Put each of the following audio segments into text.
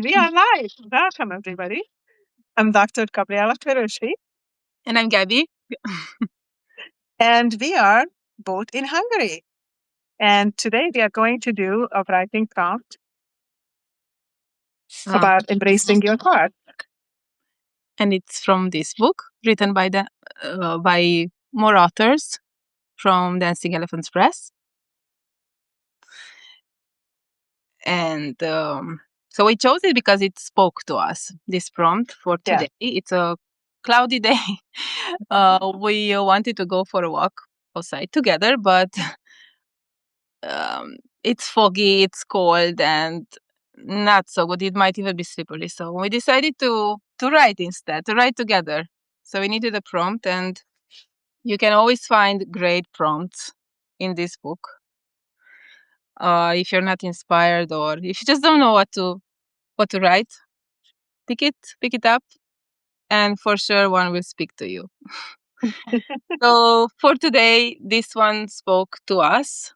We are live. Welcome, everybody. I'm Dr. Gabriella Kőrösi, And I'm Gabby. and we are both in Hungary. And today we are going to do a writing prompt about embracing your heart. And it's from this book written by more authors from Dancing Elephants Press. And so we chose it because it spoke to us, this prompt for today. Yeah. It's a cloudy day. We wanted to go for a walk outside together, but it's foggy, it's cold, and not so good. It might even be slippery. So we decided to write instead, to write together. So we needed a prompt, and you can always find great prompts in this book. If you're not inspired or if you just don't know what to write, pick it up, and for sure one will speak to you. So for today, this one spoke to us.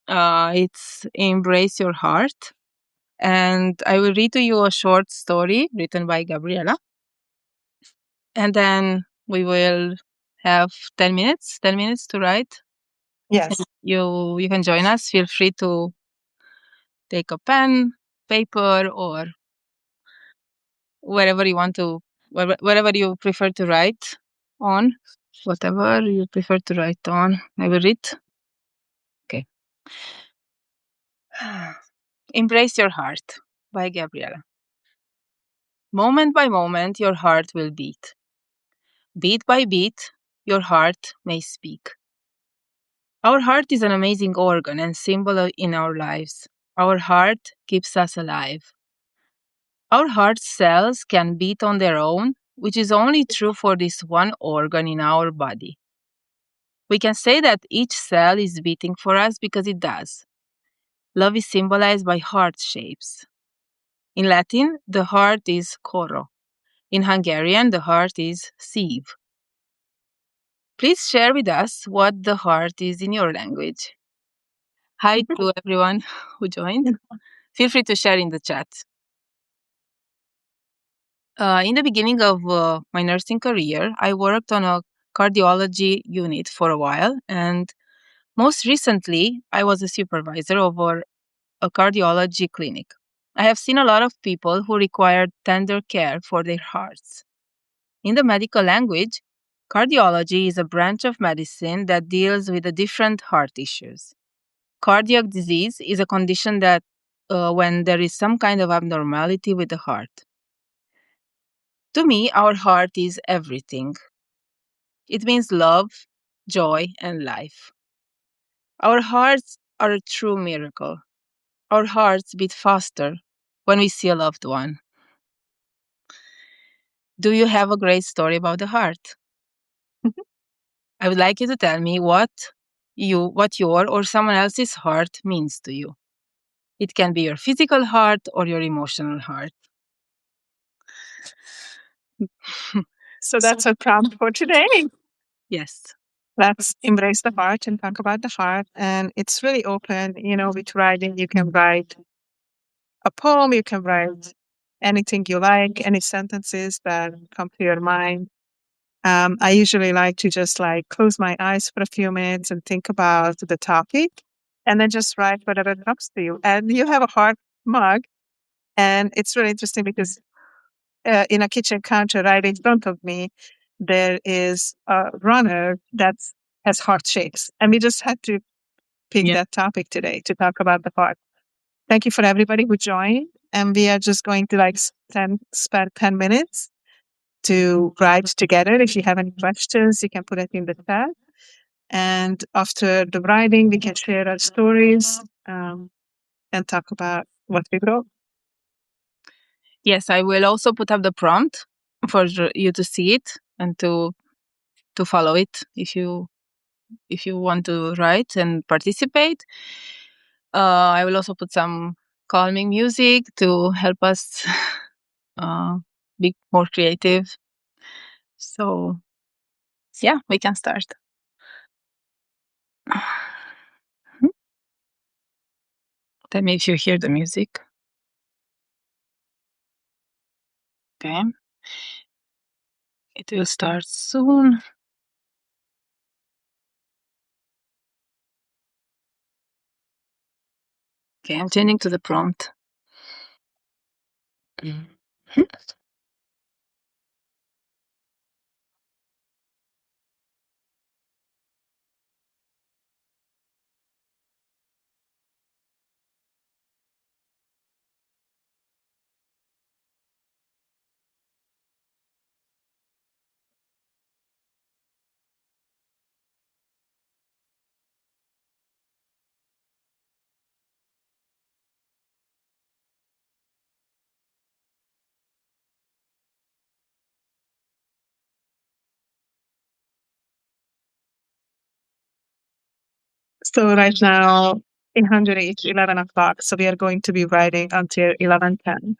It's Embrace Your Heart. And I will read to you a short story written by Gabriella. And then we will have 10 minutes to write. Yes. And you can join us. Feel free to take a pen, paper, or wherever you want to, wherever you prefer to write on. Whatever you prefer to write on. I will read. Okay. Embrace Your Heart by Gabriella. Moment by moment, your heart will beat. Beat by beat, your heart may speak. Our heart is an amazing organ and symbol in our lives. Our heart keeps us alive. Our heart cells can beat on their own, which is only true for this one organ in our body. We can say that each cell is beating for us because it does. Love is symbolized by heart shapes. In Latin, the heart is coro. In Hungarian, the heart is szív. Please share with us what the heart is in your language. Hi to everyone who joined. Feel free to share in the chat. In the beginning of my nursing career, I worked on a cardiology unit for a while, and most recently, I was a supervisor over a cardiology clinic. I have seen a lot of people who required tender care for their hearts. In the medical language, cardiology is a branch of medicine that deals with the different heart issues. Cardiac disease is a condition that when there is some kind of abnormality with the heart. To me, our heart is everything. It means love, joy, and life. Our hearts are a true miracle. Our hearts beat faster when we see a loved one. Do you have a great story about the heart? I would like you to tell me what your or someone else's heart means to you. It can be your physical heart or your emotional heart. So that's our prompt for today. Yes. Let's embrace the heart and talk about the heart. And it's really open. With writing, you can write a poem, you can write anything you like, any sentences that come to your mind. I usually like to just close my eyes for a few minutes and think about the topic and then just write whatever comes to you. And you have a heart mug. And it's really interesting because in a kitchen counter right in front of me, there is a runner that has heart shapes. And we just had to pick that topic today to talk about the heart. Thank you for everybody who joined. And we are just going to spend 10 minutes to write together. If you have any questions, you can put it in the chat. And after the writing, we can share our stories and talk about what we wrote. Yes, I will also put up the prompt for you to see it and to follow it if you want to write and participate. I will also put some calming music to help us be more creative. So, yeah, we can start. Tell me if you hear the music. Okay. It will start soon. Okay, I'm changing to the prompt. So right now in Hungary it's 11 o'clock. So we are going to be writing until 11:10.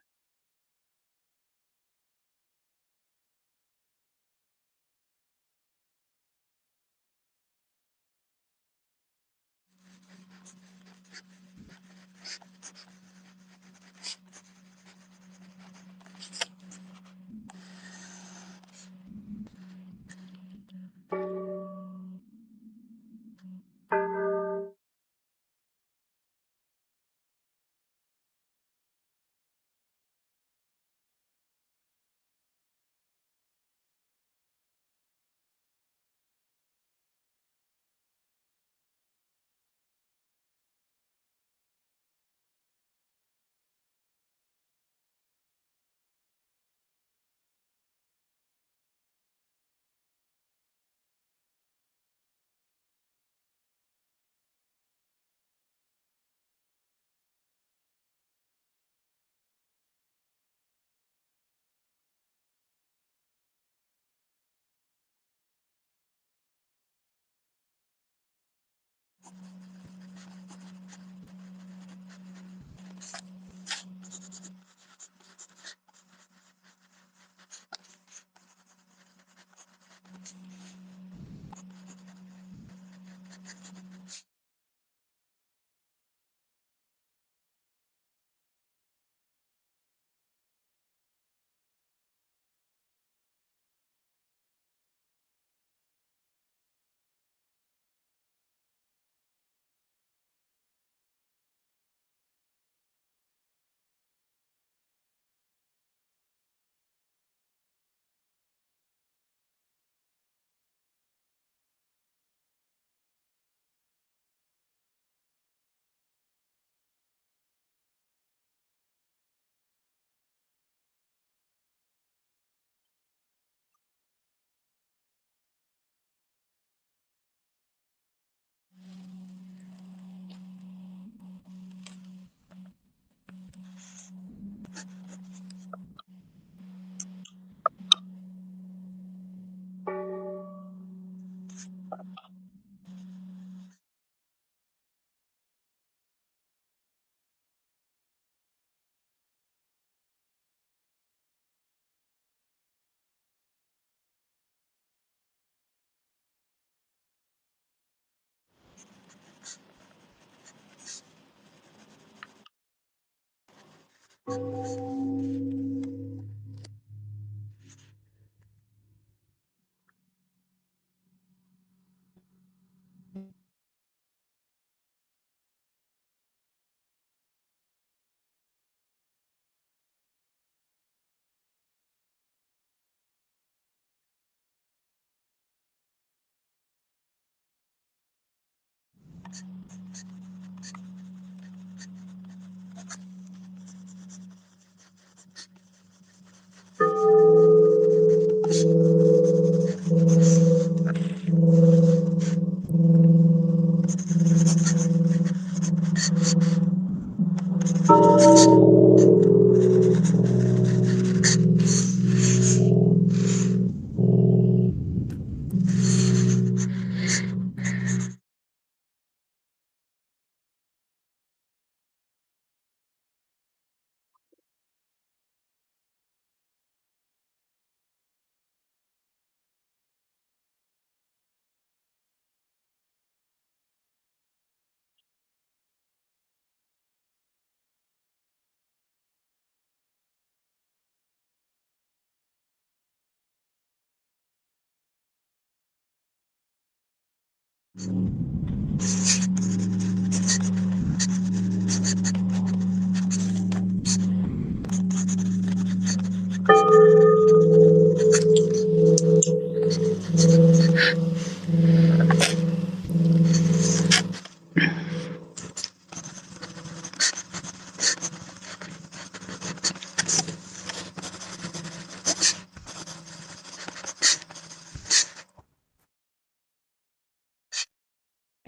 We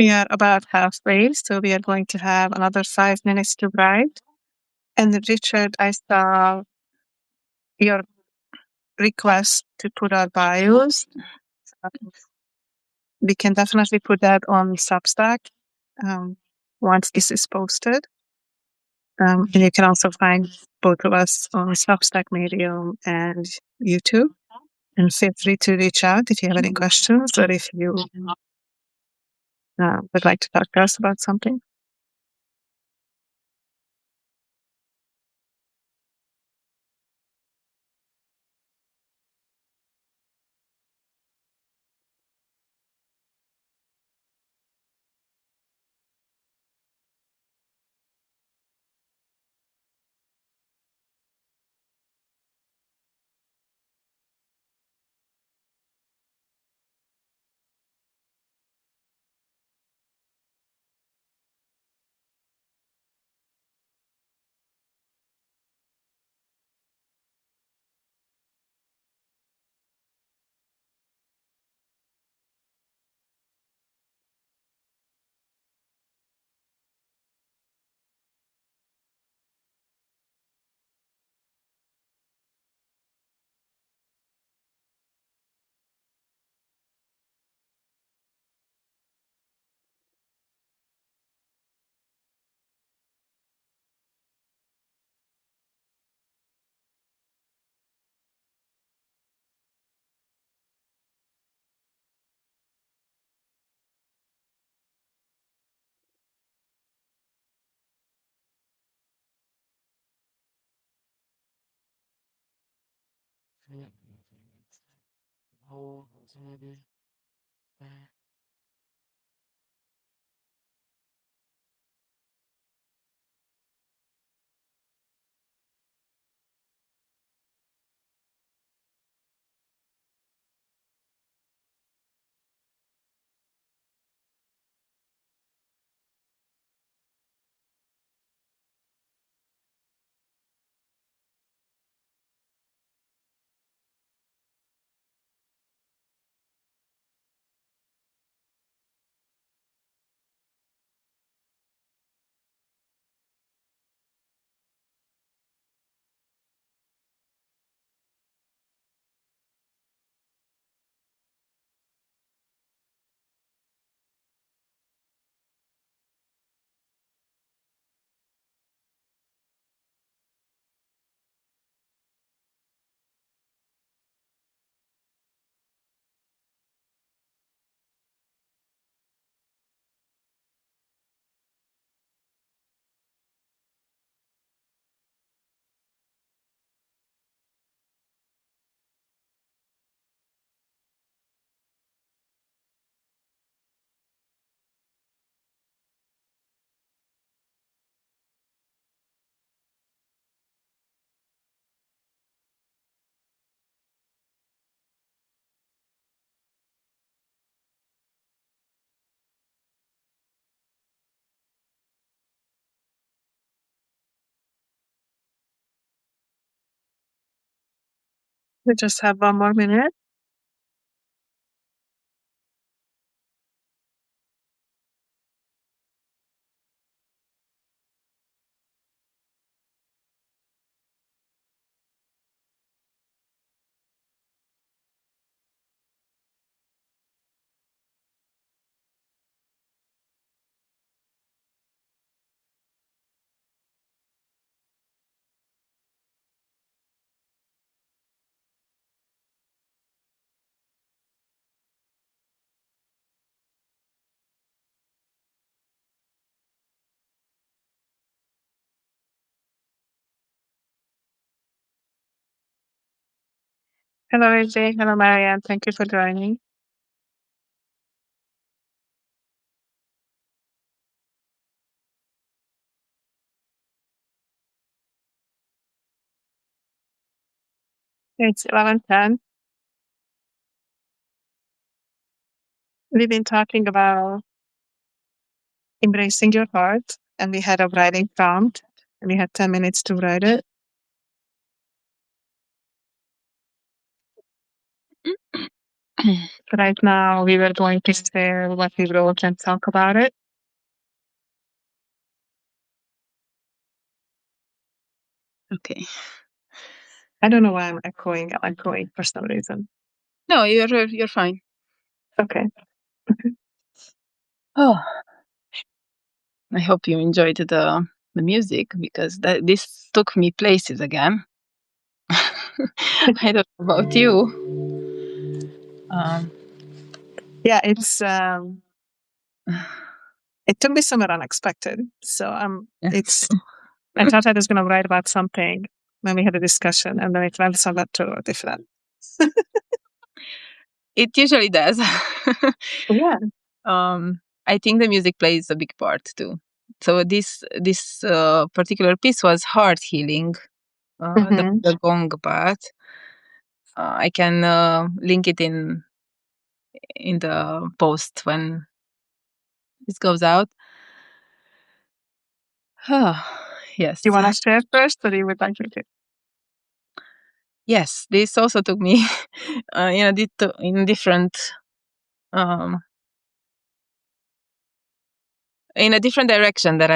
are about halfway, so we are going to have another 5 minutes to write. And Richard, I saw your request to put our bios. We can definitely put that on Substack once this is posted. And you can also find both of us on Substack, Medium, and YouTube. And feel free to reach out if you have any questions or if you would like to talk to us about something. We just have 1 more minute. Hello, AJ. Hello, Marianne. Thank you for joining. It's 11:10. We've been talking about embracing your heart, and we had a writing prompt, and we had 10 minutes to write it. Right now, we were going to share what we wrote and talk about it. Okay. I don't know why I'm echoing for some reason. No, you're fine. Okay. Oh, I hope you enjoyed the music because this took me places again. I don't know about you. Yeah, it took me somewhere unexpected. So I thought I was going to write about something when we had a discussion, and then it went somewhere totally different. It usually does. Yeah. I think the music plays a big part too. So this particular piece was heart healing, Mhm. the gong part. I can link it in the post when this goes out. Yes. Do you want to share first, or do you would like me to? Yes, this also took me in different um, in a different direction than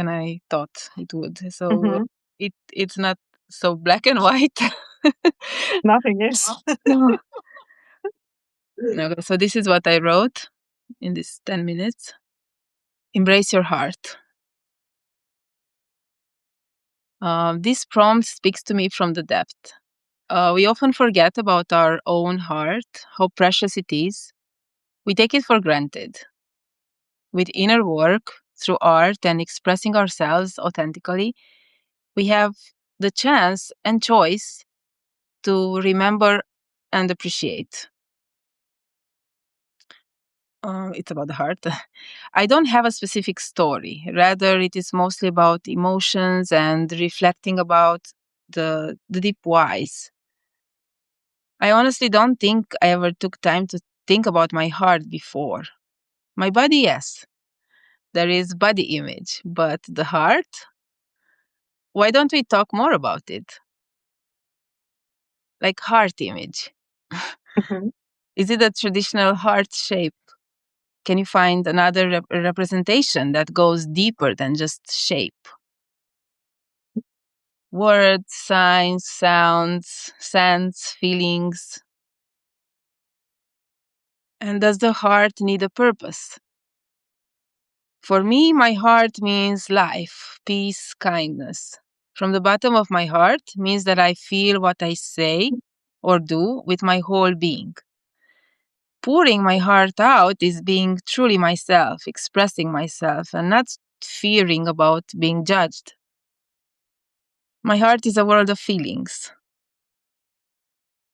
I thought it would. So Mhm. it's not so black and white. Nothing is. No. No. So this is what I wrote in this 10 minutes. Embrace your heart. This prompt speaks to me from the depth. We often forget about our own heart, how precious it is. We take it for granted. With inner work, through art and expressing ourselves authentically, we have the chance and choice to remember and appreciate. It's about the heart. I don't have a specific story. Rather, it is mostly about emotions and reflecting about the deep whys. I honestly don't think I ever took time to think about my heart before. My body, yes. There is body image, but the heart? Why don't we talk more about it? Like heart image. Mhm. Is it a traditional heart shape? Can you find another representation that goes deeper than just shape? Words, signs, sounds, scents, feelings. And does the heart need a purpose? For me, my heart means life, peace, kindness. From the bottom of my heart means that I feel what I say or do with my whole being. Pouring my heart out is being truly myself, expressing myself, and not fearing about being judged. My heart is a world of feelings,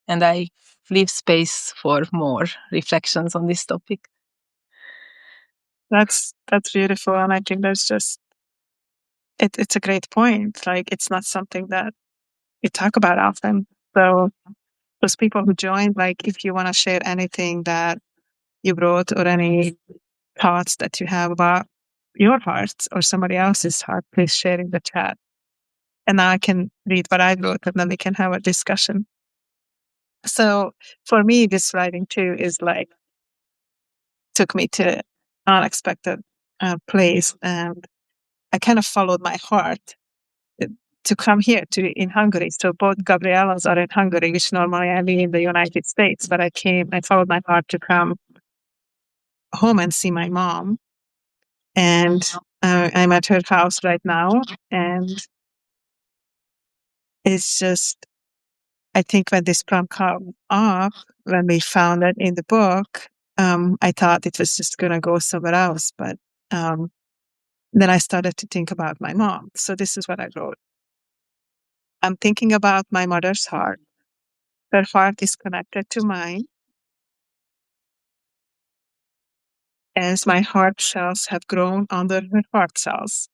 and I leave space for more reflections on this topic. That's beautiful, and I think that's just it's a great point. Like, it's not something that you talk about often. So those people who joined, like, if you want to share anything that you wrote or any thoughts that you have about your heart or somebody else's heart, please share in the chat. And now I can read what I wrote, and then we can have a discussion. So for me, this writing too is like took me to unexpected place, and I kind of followed my heart to come here to in Hungary. So both Gabriellas are in Hungary, which normally I live in the United States. But I followed my heart to come home and see my mom. And I'm at her house right now. And it's just, I think when this prompt came up, when we found it in the book, I thought it was just going to go somewhere else. But um, then I started to think about my mom. So this is what I wrote. I'm thinking about my mother's heart. Her heart is connected to mine, as my heart cells have grown under her heart cells.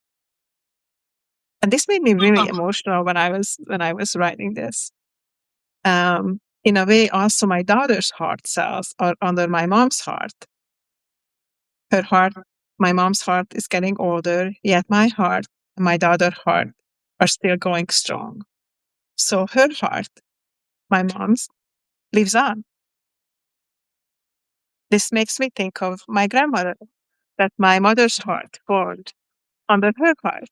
And this made me really emotional when I was writing this. in a way, also my daughter's heart cells are under my mom's heart. Her heart, my mom's heart is getting older, yet my heart and my daughter's heart are still going strong. So her heart, my mom's, lives on. This makes me think of my grandmother, that my mother's heart formed under her heart.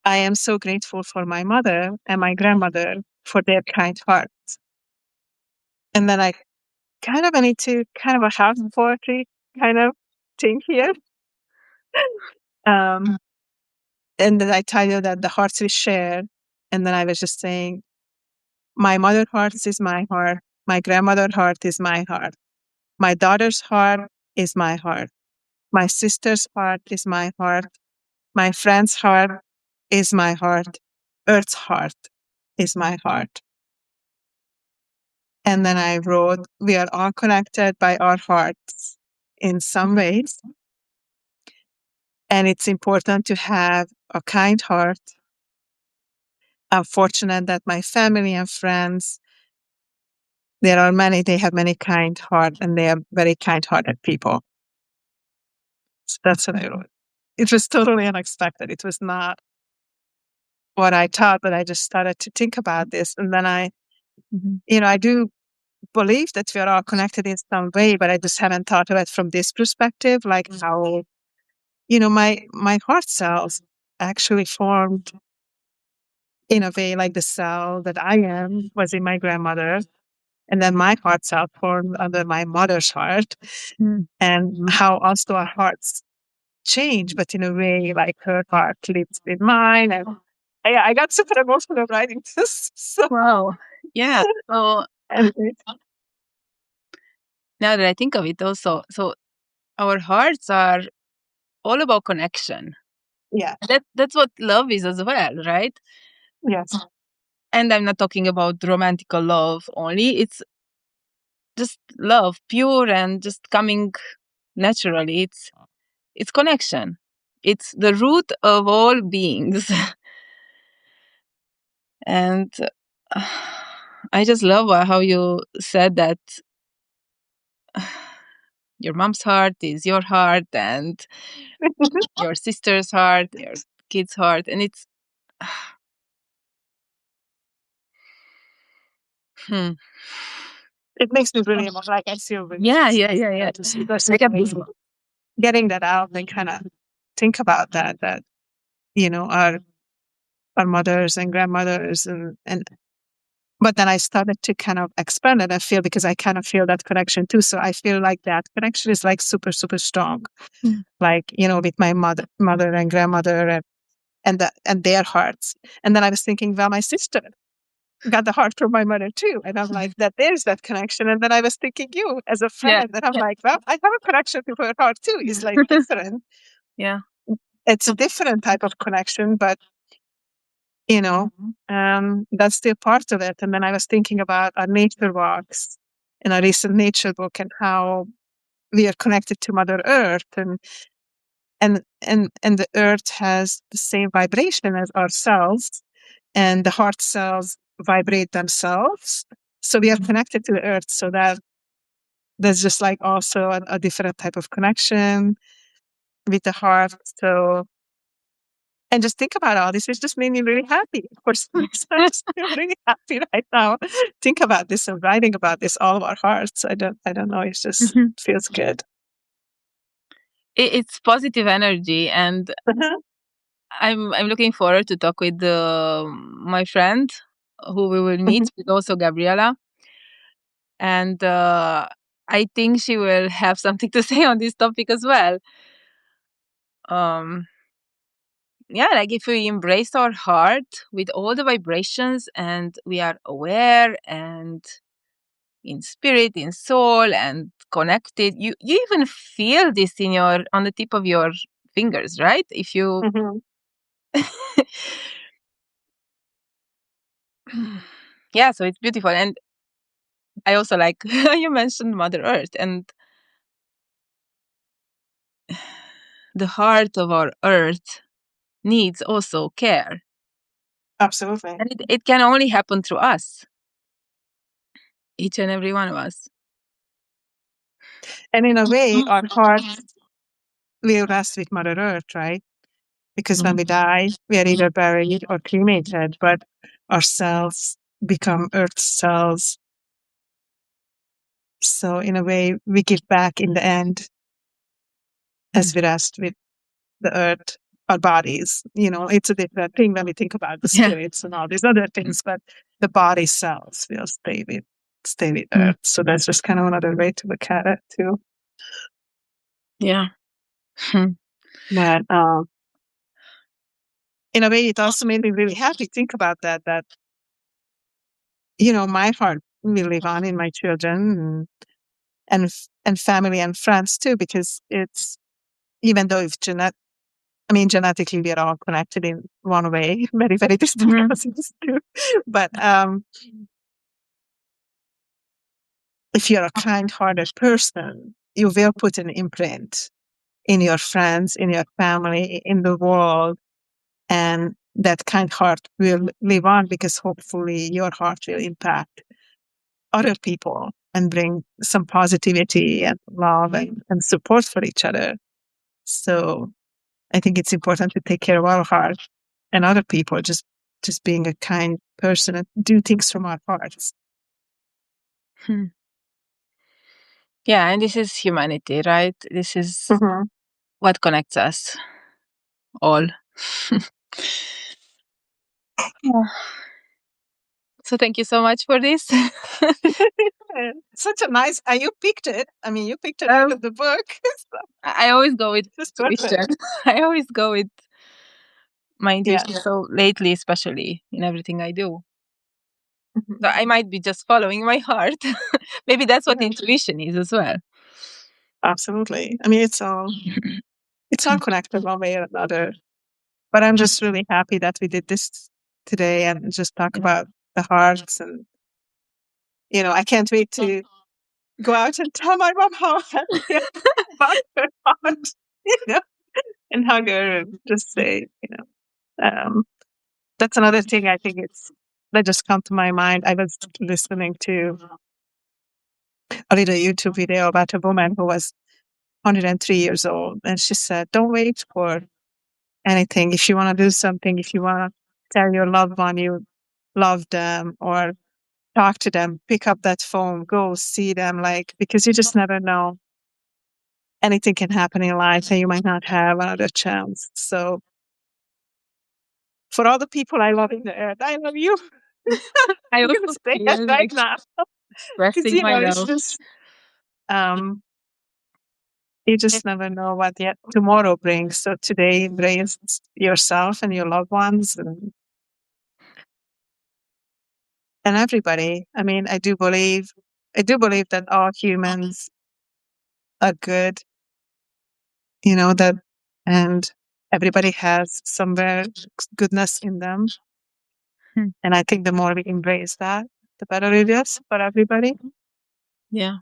I am so grateful for my mother and my grandmother for their kind hearts. And then I kind of went into kind of a house poetry kind of thing here. And then I tell you that the hearts we share. And then I was just saying, my mother's heart is my heart. My grandmother's heart is my heart. My daughter's heart is my heart. My sister's heart is my heart. My friend's heart is my heart. Earth's heart is my heart. And then I wrote, we are all connected by our hearts in some ways. And it's important to have a kind heart. I'm fortunate that my family and friends, there are many, they have many kind heart and they are very kind hearted people. So that's what I wrote. It was totally unexpected. It was not what I thought, but I just started to think about this. And then I do believe that we are all connected in some way, but I just haven't thought of it from this perspective, like how, my heart cells actually formed in a way like the cell that I am was in my grandmother. And then my heart cell formed under my mother's heart. And how also our hearts change, but in a way like her heart lives in mine. And I got super emotional writing this. So, Wow. Yeah. So and now that I think of it also, so our hearts are all about connection. yeah, That's what love is as well, right? yes, And I'm not talking about romantical love only. It's just love, pure and just coming naturally. It's connection. It's the root of all beings. And I just love how you said that your mom's heart is your heart and your sister's heart, your kid's heart. And it's hmm. it makes me really emotional. Like I feel really Yeah. to see this, I get like, goosebumps. getting that out and kind of think about that our mothers and grandmothers and but then I started to kind of expand it. I feel because I kind of feel that connection too. So I feel like that connection is like super, super strong. Like, with my mother and grandmother and their hearts. And then I was thinking, well, my sister got the heart from my mother too. And I'm like, that there's that connection. And then I was thinking you as a Yeah. friend. And I'm like, well, I have a connection to her heart too. It's like different. Yeah. It's a different type of connection, but that's still part of it. And then I was thinking about our nature walks in a recent nature book and how we are connected to Mother Earth and the earth has the same vibration as ourselves and the heart cells vibrate themselves. So we are connected to the earth. So that's just like also a different type of connection with the heart. So and just think about all this. It just made me really happy. Of course, I just feel really happy right now. Think about this and writing about this, all of our hearts. I don't know. It just feels good. It's positive energy, and I'm looking forward to talk with my friend who we will meet, with also Gabriella, and I think she will have something to say on this topic as well. Yeah, like if we embrace our heart with all the vibrations and we are aware and in spirit, in soul, and connected, you even feel this on the tip of your fingers, right? If you yeah, so it's beautiful. And I also like you mentioned Mother Earth, and the heart of our earth needs also care. Absolutely. And it can only happen through us. Each and every one of us. And in a way, our hearts will rest with Mother Earth, right? Because when we die, we are either buried or cremated, but our cells become Earth cells. So in a way, we give back in the end as we rest with the Earth, our bodies. It's a different thing when we think about the spirits and all these other things, but the body cells will stay with Earth. So that's just kind of another way to look at it too. Yeah. But in a way, it also made me really happy to think about that, my heart will live on in my children and family and friends too, because it's, even though if genetically we are all connected in one way, very, very distant cousins too. But if you're a kind-hearted person, you will put an imprint in your friends, in your family, in the world, and that kind heart will live on because hopefully your heart will impact other people and bring some positivity and love and support for each other. So I think it's important to take care of our heart and other people, just being a kind person and do things from our hearts. Yeah, and this is humanity, right? This is what connects us all. So thank you so much for this. Such a nice, you picked it. You picked it out of the book. I always go with intuition. I always go with my intuition. Yeah. So lately, especially in everything I do. So I might be just following my heart. Maybe that's what intuition is as well. Absolutely. It's all connected one way or another. But I'm just really happy that we did this today and just talk about the hearts. And, I can't wait to go out and tell my mom how happy I am about her heart, and hug her and just say, that's another thing I think that just come to my mind. I was listening to a little YouTube video about a woman who was 103 years old. And she said, don't wait for anything. If you want to do something, if you want to tell your loved one you love them or talk to them, pick up that phone, go see them, because you just never know. Anything can happen in life and you might not have another chance. So for all the people I love in the earth, I love you. I I'm also going to say that right now. Because, it's just, you just never know what yet tomorrow brings. So today, embrace yourself and your loved ones and everybody. I do believe that all humans are good, that, and everybody has somewhere goodness in them. And I think the more we embrace that, the better it is for everybody. Yeah.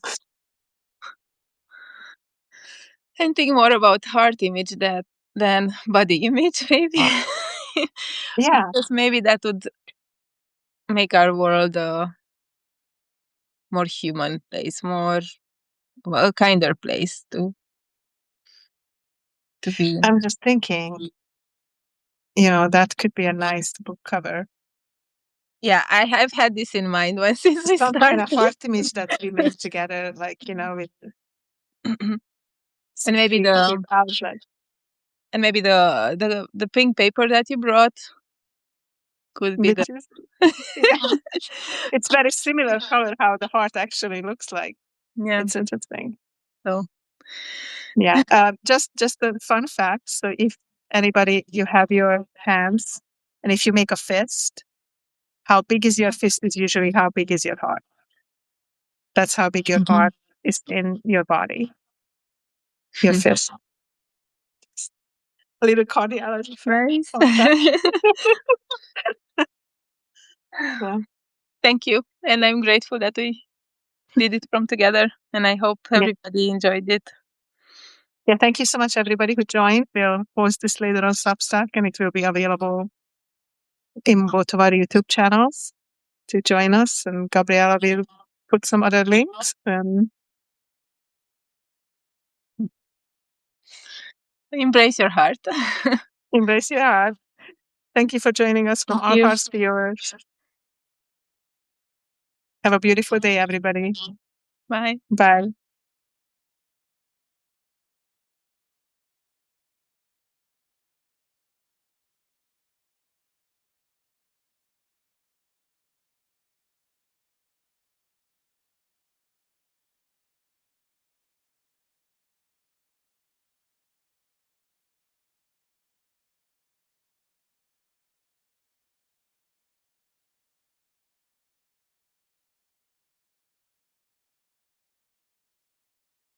And think more about heart image than body image, maybe. Yeah. Because maybe that would make our world a more human place, a kinder place to be. I'm just thinking, that could be a nice book cover. Yeah, I've had this in mind since we Some started. kind of heart image that we make together, with and maybe the outlet. And maybe the pink paper that you brought could be It's very similar color how the heart actually looks like. Yeah, it's interesting. So yeah, just a fun fact. So if anybody, you have your hands, and if you make a fist, how big is your fist is usually how big is your heart. That's how big your heart is in your body. Your fist. A little cardiology. Nice. Yeah. Thank you. And I'm grateful that we did it from together. And I hope everybody enjoyed it. Yeah, thank you so much, everybody who joined. We'll post this later on Substack, and it will be available in both of our YouTube channels to join us. And Gabriella will put some other links. Embrace your heart. Embrace your heart. Thank you for joining us from Thank All you. Hearts viewers. Have a beautiful day, everybody. Bye. Bye.